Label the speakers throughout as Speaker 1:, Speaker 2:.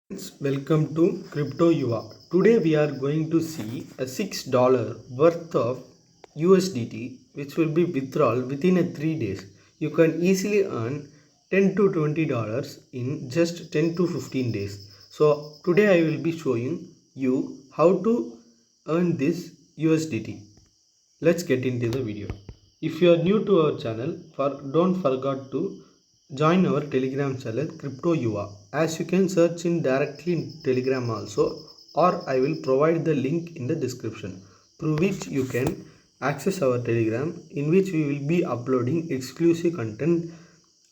Speaker 1: Friends, welcome to Crypto UA. Today we are going to see a $6 worth of USDT which will be withdrawal within a 3 days. You can easily earn 10 to $20 in just 10 to 15 days. So today I will be showing you how to earn this USDT. Let's get into the video. If you are new to our channel, don't forget to join our Telegram channel Crypto UA. As you can search in directly in Telegram also, or I will provide the link in the description through which you can access our Telegram, in which we will be uploading exclusive content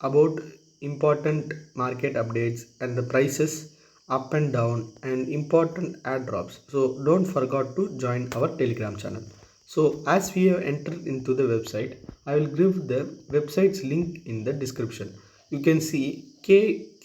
Speaker 1: about important market updates and the prices up and down and important airdrops. So don't forget to join our Telegram channel. So as we have entered into the website, I will give the website's link in the description. You can see qkex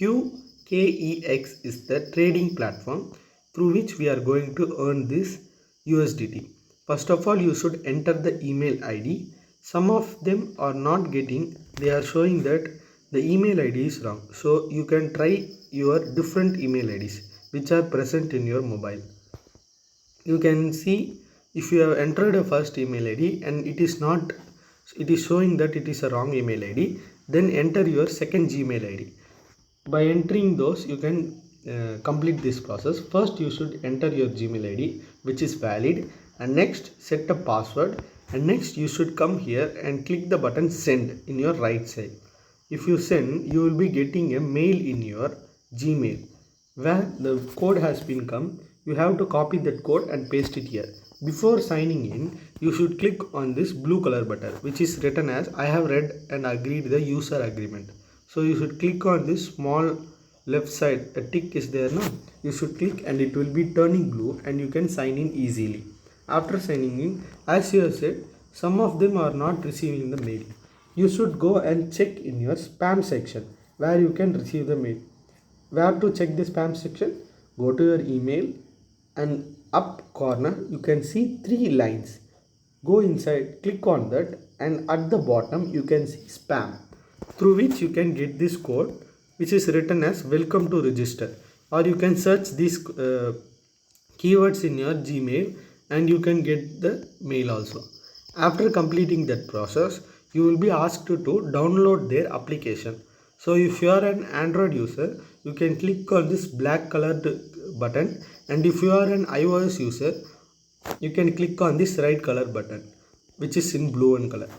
Speaker 1: is the trading platform through which we are going to earn this USDT. First of all, you should enter the email ID. Some of them are not getting, they are showing that the email ID is wrong. So you can try your different email IDs which are present in your mobile. You can see if you have entered a first email ID and it is showing that it is a wrong email ID, then enter your second Gmail ID. By entering those, you can complete this process. First you should enter your Gmail ID which is valid, and next set a password, and next you should come here and click the button send in your right side. If you send, you will be getting a mail in your Gmail where the code has been come. You have to copy that code and paste it here. Before signing in, you should click on this blue color button which is written as I have read and agreed the user agreement. So you should click on this small left side, a tick is there now. You should click and it will be turning blue and you can sign in easily. After signing in, as you have said, some of them are not receiving the mail. You should go and check in your spam section where you can receive the mail. Where to check the spam section? Go to your email and up corner you can see 3 lines. Go inside, click on that, and at the bottom you can see spam, through which you can get this code which is written as welcome to register, or you can search these keywords in your Gmail and you can get the mail also. After completing that process, you will be asked to download their application. So if you are an Android user, you can click on this black colored button, and if you are an iOS user, you can click on this right color button which is in blue and color.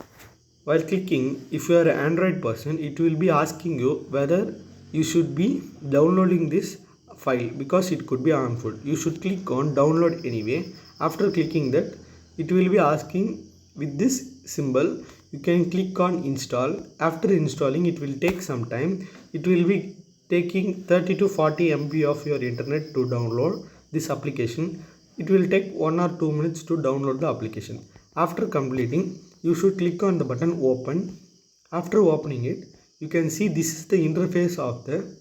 Speaker 1: While clicking, if you are an Android person, it will be asking you whether you should be downloading this file because it could be harmful. You should click on download anyway. After clicking that, it will be asking with this symbol. You can click on install. After installing, it will take some time. It will be taking 30 to 40 MB of your internet to download this application. It will take 1 or 2 minutes to download the application. After completing, you should click on the button open. After opening it, you can see this is the interface of the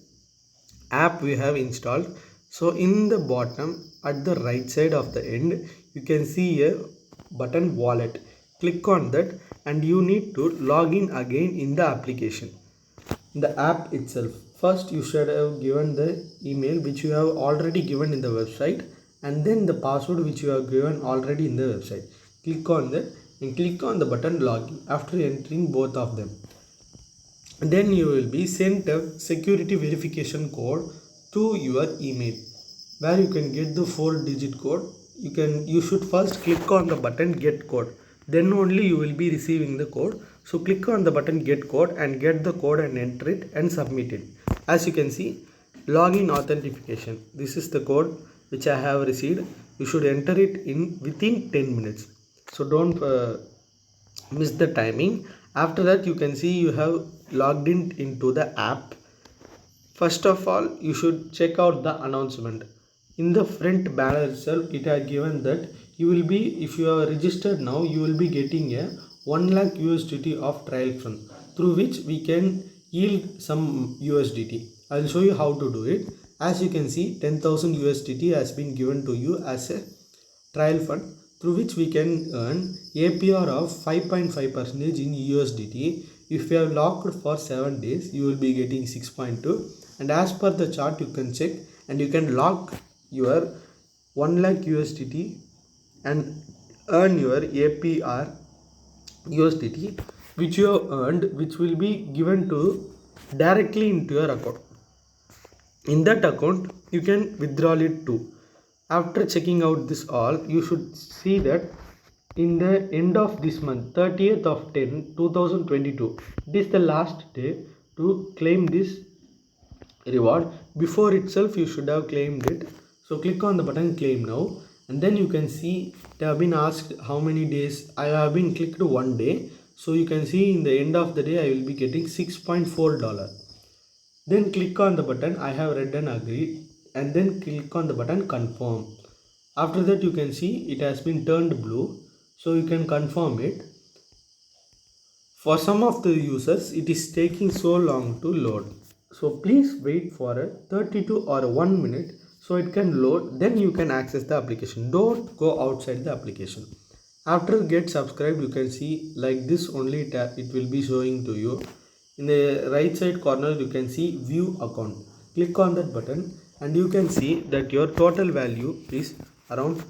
Speaker 1: app we have installed. So in the bottom at the right side of the end, you can see a button wallet. Click on that and you need to log in again in the application, the app itself. First you should have given the email which you have already given in the website, and then the password which you have given already in the website. Click on that and click on the button login after entering both of them. Then you will be sent a security verification code to your email where you can get the 4-digit code. You should first click on the button get code, then only you will be receiving the code. So click on the button get code and get the code and enter it and submit it. As you can see, login authentication, this is the code which I have received. You should enter it in within 10 minutes. So don't miss the timing. After that, you can see you have logged in into the app. First of all, you should check out the announcement. In the front banner itself, it has given that you will be, if you are registered now, you will be getting a 1 lakh USDT of trial fund, through which we can yield some USDT. I will show you how to do it. As you can see, 10,000 USDT has been given to you as a trial fund, through which we can earn APR of 5.5% in USDT. If you have locked for 7 days, you will be getting 6.2, and as per the chart you can check, and you can lock your 1 lakh USDT and earn your APR USDT which you have earned, which will be given to directly into your account. In that account you can withdraw it too. After checking out this all, you should see that in the end of this month, 30th of 10 2022, it is the last day to claim this reward. Before itself you should have claimed it, so click on the button claim now, and then you can see they have been asked how many days. I have been clicked 1 day, so you can see in the end of the day I will be getting $6.4. Then click on the button I have read and agreed, and then click on the button confirm. After that you can see it has been turned blue, so you can confirm it. For some of the users it is taking so long to load, so please wait for a 32 or 1 minute so it can load, then you can access the application. Don't go outside the application. After get subscribed, you can see like this only it will be showing to you. In the right side corner you can see view account. Click on that button and you can see that your total value is around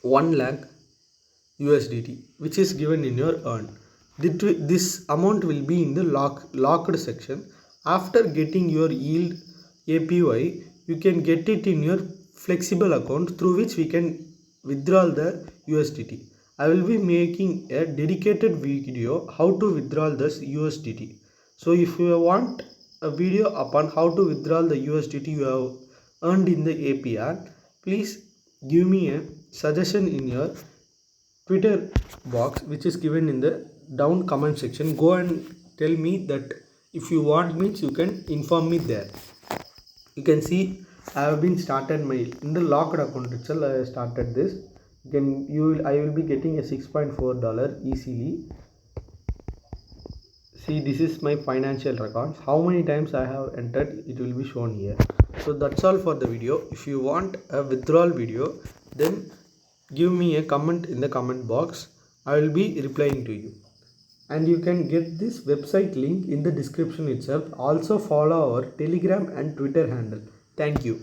Speaker 1: 1 lakh USDT, which is given in your earn. This amount will be in the locked section. After getting your yield APY, you can get it in your flexible account through which we can withdraw the USDT. I will be making a dedicated video how to withdraw this USDT. So if you want a video upon how to withdraw the USDT you have earned in the APR, please give me a suggestion in your Twitter box, which is given in the down comment section. Go and tell me that if you want means you can inform me there. You can see I have been started my in the locked account itself. I started this. I will be getting a $6.4 easily. See, this is my financial records. How many times I have entered, it will be shown here. So that's all for the video. If you want a withdrawal video, then give me a comment in the comment box. I will be replying to you. And you can get this website link in the description itself. Also follow our Telegram and Twitter handle. Thank you.